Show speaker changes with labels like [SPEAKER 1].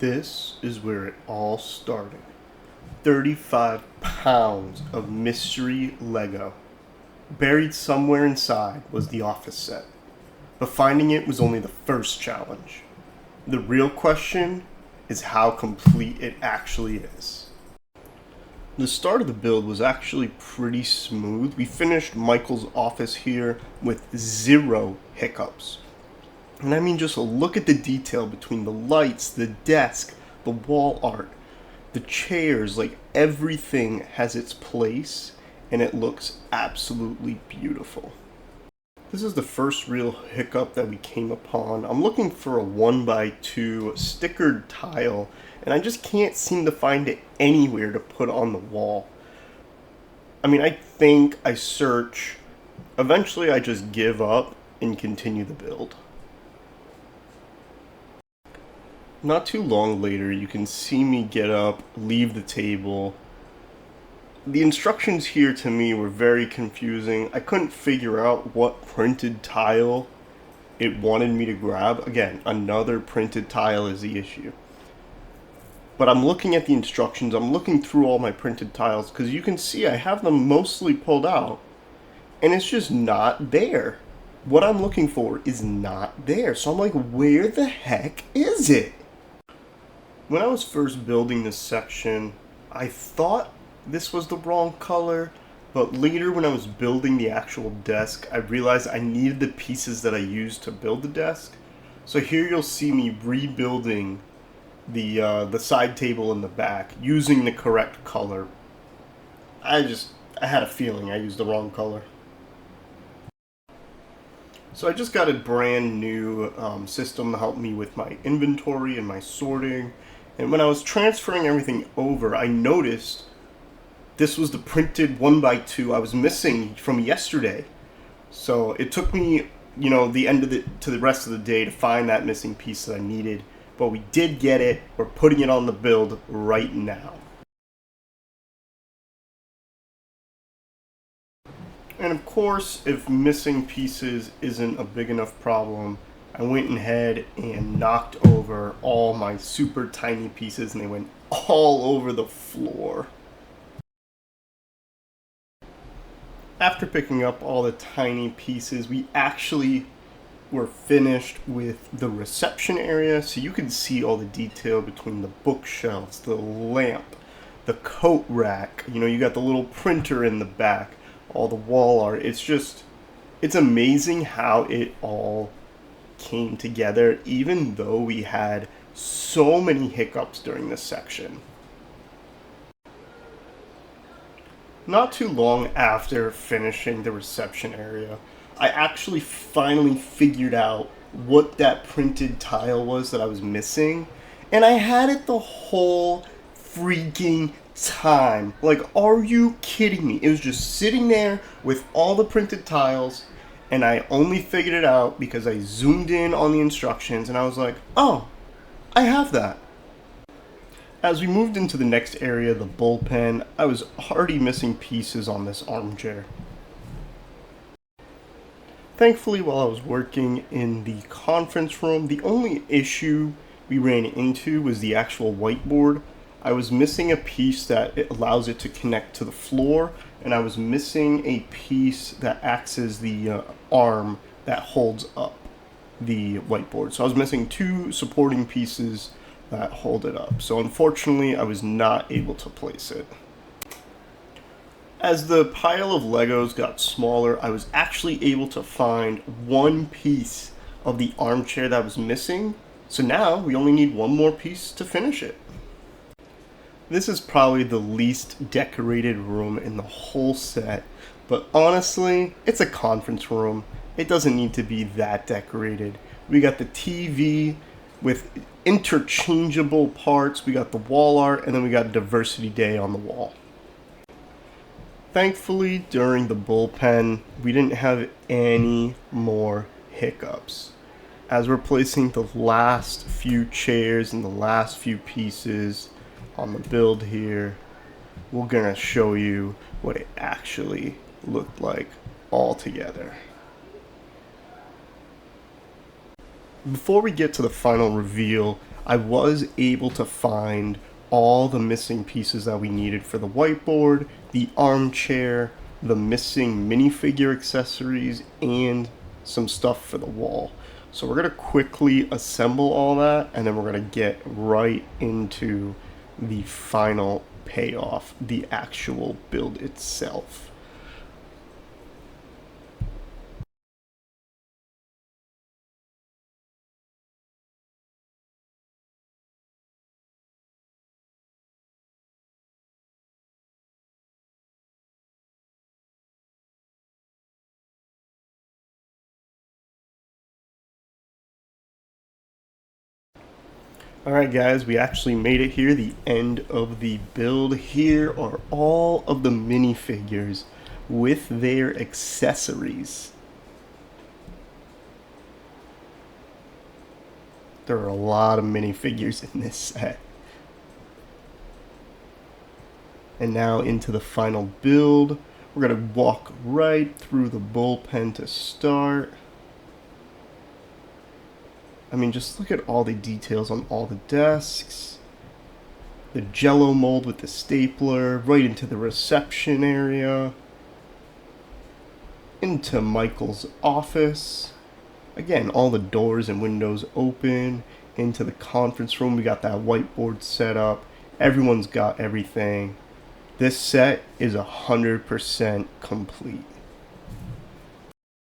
[SPEAKER 1] This is where it all started. 35 pounds of mystery Lego. Buried somewhere inside was the office set, but finding it was only the first challenge. The real question is how complete it actually is. The start of the build was actually pretty smooth. We finished Michael's office here with 0 hiccups. And I mean, just look at the detail between the lights, the desk, the wall art, the chairs, like everything has its place and it looks absolutely beautiful. This is the first real hiccup that we came upon. I'm looking for a 1x2 stickered tile and I just can't seem to find it anywhere to put on the wall. I mean, I think I search. Eventually I just give up and continue the build. Not too long later, you can see me get up, leave the table. The instructions here to me were very confusing. I couldn't figure out what printed tile it wanted me to grab. Again, another printed tile is the issue. But I'm looking at the instructions, I'm looking through all my printed tiles, because you can see I have them mostly pulled out, and it's just not there. What I'm looking for is not there. So I'm like, where the heck is it? When I was first building this section, I thought this was the wrong color, but later when I was building the actual desk, I realized I needed the pieces that I used to build the desk. So here you'll see me rebuilding the side table in the back using the correct color. I had a feeling I used the wrong color. So I just got a brand new system to help me with my inventory and my sorting. And when I was transferring everything over, I noticed this was the printed 1x2 I was missing from yesterday. So it took me, the end of the rest of the day to find that missing piece that I needed. But we did get it. We're putting it on the build right now. And of course, if missing pieces isn't a big enough problem, I went ahead and knocked over all my super tiny pieces and they went all over the floor. After picking up all the tiny pieces, we actually were finished with the reception area, so you can see all the detail between the bookshelves, the lamp, the coat rack, you got the little printer in the back, all the wall art. It's amazing how it all came together, even though we had so many hiccups during this section. Not too long after finishing the reception area, I actually finally figured out what that printed tile was that I was missing, and I had it the whole freaking time. Like, are you kidding me? It was just sitting there with all the printed tiles, and I only figured it out because I zoomed in on the instructions and I was like, oh, I have that. As we moved into the next area, the bullpen, I was already missing pieces on this armchair. Thankfully, while I was working in the conference room, the only issue we ran into was the actual whiteboard. I was missing a piece that allows it to connect to the floor, and I was missing a piece that acts as the arm that holds up the whiteboard. So I was missing 2 supporting pieces that hold it up. So unfortunately, I was not able to place it. As the pile of Legos got smaller, I was actually able to find 1 piece of the armchair that was missing. So now we only need 1 more piece to finish it. This is probably the least decorated room in the whole set, but honestly, it's a conference room. It doesn't need to be that decorated. We got the TV with interchangeable parts, we got the wall art, and then we got Diversity Day on the wall. Thankfully, during the bullpen, we didn't have any more hiccups. As we're placing the last few chairs and the last few pieces on the build here, we're gonna show you what it actually looked like all together. Before we get to the final reveal, I was able to find all the missing pieces that we needed for the whiteboard, the armchair, the missing minifigure accessories, and some stuff for the wall. So we're going to quickly assemble all that, and then we're going to get right into the final payoff, the actual build itself. Alright guys, we actually made it here, the end of the build. Here are all of the minifigures with their accessories. There are a lot of minifigures in this set. And now into the final build. We're going to walk right through the bullpen to start. I mean, just look at all the details on all the desks. The jello mold with the stapler, right into the reception area. Into Michael's office. Again, all the doors and windows open. Into the conference room, we got that whiteboard set up. Everyone's got everything. This set is 100% complete.